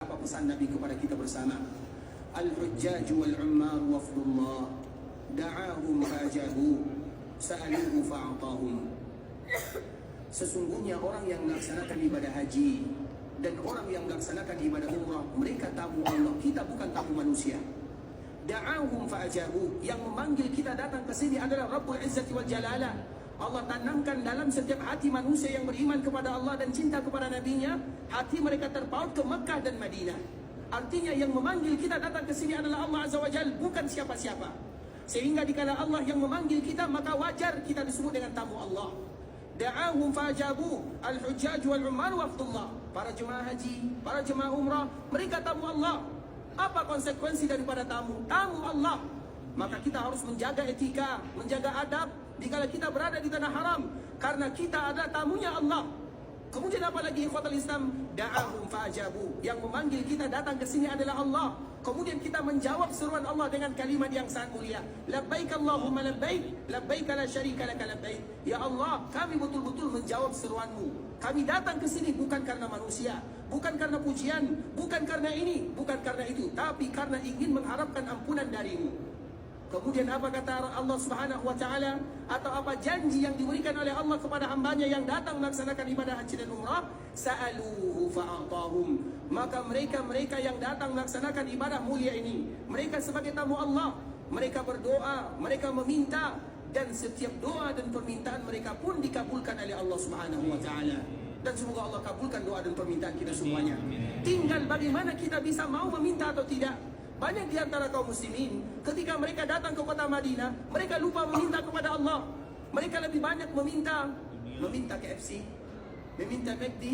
Apa pesan Nabi kepada kita bersama? Al-hujjaj wal-ummar wafdullah da'ahum fa'ajabu sa'aluhu fa'atahum. Sesungguhnya orang yang melaksanakan ibadah haji dan orang yang melaksanakan ibadah umrah, mereka tamu Allah, kita bukan tamu manusia. Da'ahum fa'ajabu, yang memanggil kita datang ke sini adalah Rabbul Izzati wal Jalalah. Allah tanamkan dalam setiap hati manusia yang beriman kepada Allah dan cinta kepada Nabi-Nya, hati mereka terpaut ke Mekah dan Madinah. Artinya yang memanggil kita datang ke sini adalah Allah Azza wa Jalla, bukan siapa-siapa. Sehingga dikala Allah yang memanggil kita, maka wajar kita disebut dengan tamu Allah. Da'ahum fa'ajabu al-hujjaj wal-ummar wafdullah. Para jemaah haji, para jemaah umrah, mereka tamu Allah. Apa konsekuensi daripada tamu? Tamu Allah. Maka kita harus menjaga etika, menjaga adab dikala kita berada di tanah haram, karena kita adalah tamunya Allah. Kemudian apa lagi ikhwatul Islam? Da'ahum fa'ajabu, yang memanggil kita datang ke sini adalah Allah. Kemudian kita menjawab seruan Allah dengan kalimat yang sangat mulia. Labbaik Allahumma labbaik, labbaik la syarika laka labbaik. Ya Allah, kami betul-betul menjawab seruanmu. Kami datang ke sini bukan karena manusia, bukan karena pujian, bukan karena ini, bukan karena itu, tapi karena ingin mengharapkan ampunan darimu. Kemudian apa kata Allah Subhanahu wa taala, atau apa janji yang diberikan oleh Allah kepada hambanya yang datang melaksanakan ibadah haji dan umrah? Sa'aluhu fa'atahum. Maka mereka yang datang melaksanakan ibadah mulia ini, mereka sebagai tamu Allah, mereka berdoa, mereka meminta, dan setiap doa dan permintaan mereka pun dikabulkan oleh Allah Subhanahu wa taala. Dan semoga Allah kabulkan doa dan permintaan kita semuanya. Tinggal bagaimana kita bisa mau meminta atau tidak. Banyak di antara kaum muslimin, ketika mereka datang ke kota Madinah, mereka lupa meminta kepada Allah. Mereka lebih banyak meminta KFC, meminta McD,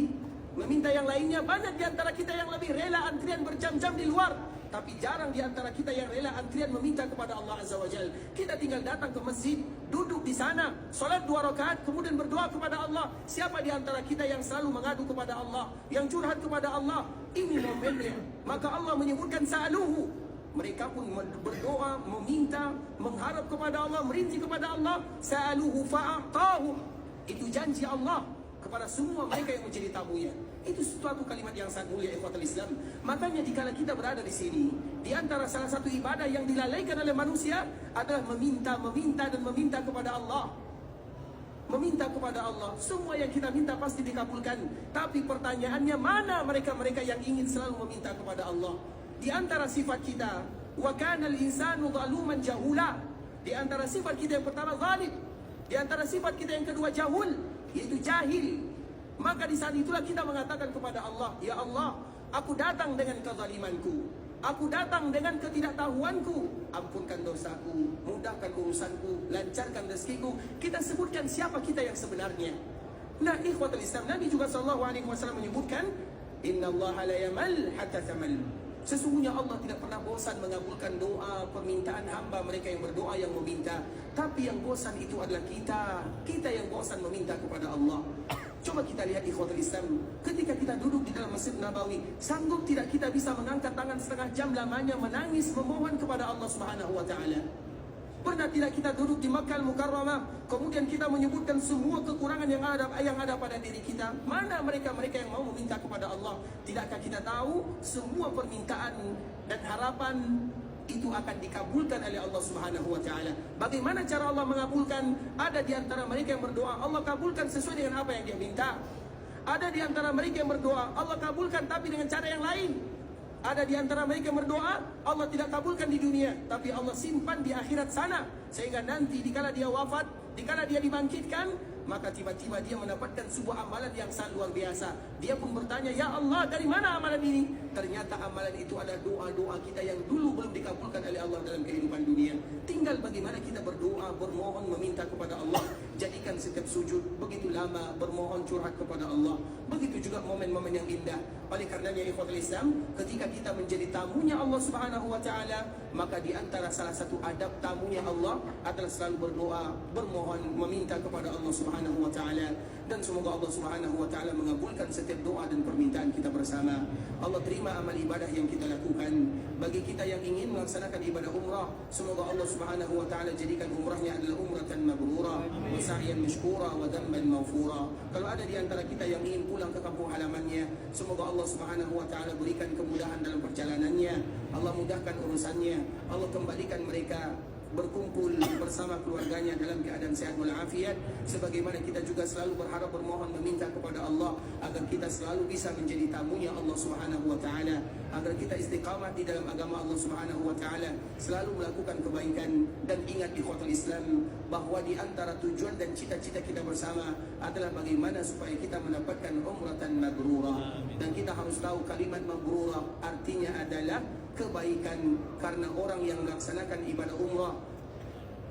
meminta yang lainnya. Banyak di antara kita yang lebih rela antrian berjam-jam di luar, tapi jarang di antara kita yang rela antrian meminta kepada Allah Azza wa Jalla. Kita tinggal datang ke masjid, duduk di sana, solat 2 rakaat, kemudian berdoa kepada Allah. Siapa di antara kita yang selalu mengadu kepada Allah, yang curhat kepada Allah? Ini momennya. Maka Allah menyebutkan sa'aluhu. Mereka pun berdoa, meminta, mengharap kepada Allah, merinci kepada Allah. Sa'aluhu fa'atahum. Itu janji Allah kepada semua mereka yang menjadi tamunya. Itu suatu kalimat yang sangat mulia ikhwatul Islam. Makanya dikala kita berada di sini, di antara salah satu ibadah yang dilalaikan oleh manusia adalah meminta dan meminta kepada Allah. Meminta kepada Allah, semua yang kita minta pasti dikabulkan. Tapi pertanyaannya, mana mereka-mereka yang ingin selalu meminta kepada Allah? Di antara sifat kita, wa kana al-insanu zaluman jahula. Di antara sifat kita yang pertama zalim. Di antara sifat kita yang kedua jahul, yaitu jahil. Maka di saat itulah kita mengatakan kepada Allah, ya Allah, aku datang dengan kezalimanku, aku datang dengan ketidaktahuanku. Ampunkan dosaku, mudahkan urusanku, lancarkan rezekiku. Kita sebutkan siapa kita yang sebenarnya. Nah, ikhwatul Islam, Nabi juga sallallahu alaihi wasallam menyebutkan, innallaha la yamal hatta tamal. Sesungguhnya Allah tidak pernah bosan mengabulkan doa, permintaan hamba mereka yang berdoa, yang meminta. Tapi yang bosan itu adalah kita yang bosan meminta kepada Allah. Coba kita lihat ikhwatul Islam, ketika kita duduk di dalam Masjid Nabawi, sanggup tidak kita bisa mengangkat tangan setengah jam lamanya menangis memohon kepada Allah Subhanahu wa taala? Pernah tidak kita duduk di Makkah Al-Mukarramah, kemudian kita menyebutkan semua kekurangan yang ada pada diri kita? Mana mereka-mereka yang mau meminta kepada Allah? Tidakkah kita tahu semua permintaan dan harapan itu akan dikabulkan oleh Allah Subhanahu wa taala? Bagaimana cara Allah mengabulkan? Ada di antara mereka yang berdoa, Allah kabulkan sesuai dengan apa yang dia minta. Ada di antara mereka yang berdoa, Allah kabulkan tapi dengan cara yang lain. Ada di antara mereka yang berdoa, Allah tidak kabulkan di dunia, tapi Allah simpan di akhirat sana, sehingga nanti dikala dia wafat, dikala dia dibangkitkan, maka tiba-tiba dia mendapatkan sebuah amalan yang sangat luar biasa. Dia pun bertanya, ya Allah, dari mana amalan ini? Ternyata amalan itu adalah doa-doa kita yang dulu belum dikabulkan oleh Allah dalam kehidupan dunia. Tinggal bagaimana kita berdoa, bermohon, meminta kepada Allah. Jadikan setiap sujud begitu lama bermohon, curhat kepada Allah. Begitu juga momen-momen yang indah. Oleh karenanya ikhwatul Islam, ketika kita menjadi tamunya Allah Subhanahu wa taala, maka di antara salah satu adab tamunya Allah adalah selalu berdoa, bermohon, meminta kepada Allah Subhanahu wa taala. Dan semoga Allah Subhanahu wa taala mengabulkan setiap doa dan permintaan kita bersama. Allah terima amal ibadah yang kita lakukan. Bagi kita yang ingin melaksanakan ibadah umrah, semoga Allah Subhanahu wa taala jadikan umrahnya adalah umratan mabrura wa sa'yan mashkura wa dhanban maghfura. Kalau ada di antara kita yang ingin pulang ke kampung halamannya, semoga Allah Subhanahu wa taala berikan kemudahan Allah mudahkan urusannya, Allah kembalikan mereka berkumpul bersama keluarganya dalam keadaan sehat walafiat, sebagaimana kita juga selalu berharap, bermohon, meminta kepada Allah agar kita selalu bisa menjadi tamunya Allah Subhanahu wa taala, agar kita istiqamah di dalam agama Allah Subhanahu wa taala, selalu melakukan kebaikan. Dan ingat ikhwatul Islam bahwa di antara tujuan dan cita-cita kita bersama adalah bagaimana supaya kita mendapatkan umratan mabrurah. Dan kita harus tahu kalimat mabrurah artinya adalah kebaikan, karena orang yang melaksanakan ibadah umrah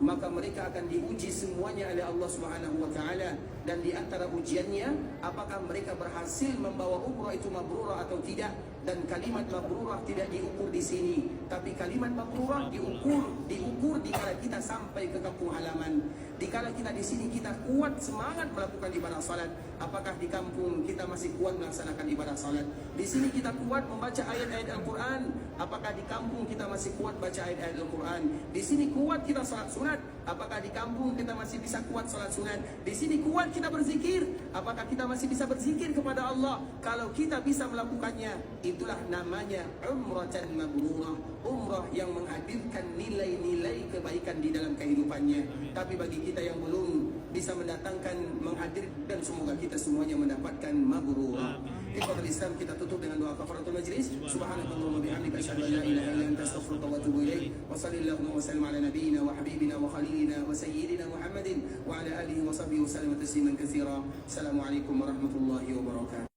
maka mereka akan diuji semuanya oleh Allah Subhanahu wa taala, dan di antara ujiannya apakah mereka berhasil membawa umrah itu mabrurah atau tidak. Dan kalimat mabrurah tidak diukur di sini, tapi kalimat mabrurah diukur dikala kita sampai ke kampung halaman, dikala kita di sini kita kuat semangat melakukan ibadah salat. Apakah di kampung kita masih kuat melaksanakan ibadah salat? Di sini kita kuat membaca ayat-ayat Al-Quran. Apakah di kampung kita masih kuat baca ayat-ayat Al-Quran? Di sini kuat kita salat sunat. Apakah di kampung kita masih bisa kuat salat sunat? Di sini kuat kita berzikir. Apakah kita masih bisa berzikir kepada Allah? Kalau kita bisa melakukannya, itulah namanya umratan mabrurah, umrah yang menghadirkan nilai-nilai kebaikan di dalam kehidupannya. Tapi bagi kita yang belum bisa mendatangkan, menghadir, dan semoga kita semuanya mendapatkan mabrurah. Ikhwatul Islam, kita tutup dengan doa kafaratul majlis. Subhanakallahumma bihamdika asyhadu an la ilaha illa anta astaghfiruka wa atubu ilaik. Wa sallallahu wa sallam ala nabiyyina wa habibina wa khalilina wa sayyidina Muhammadin wa ala alihi wa sahbihi wa sallam tasliman katsira. Assalamualaikum warahmatullahi wabarakatuh.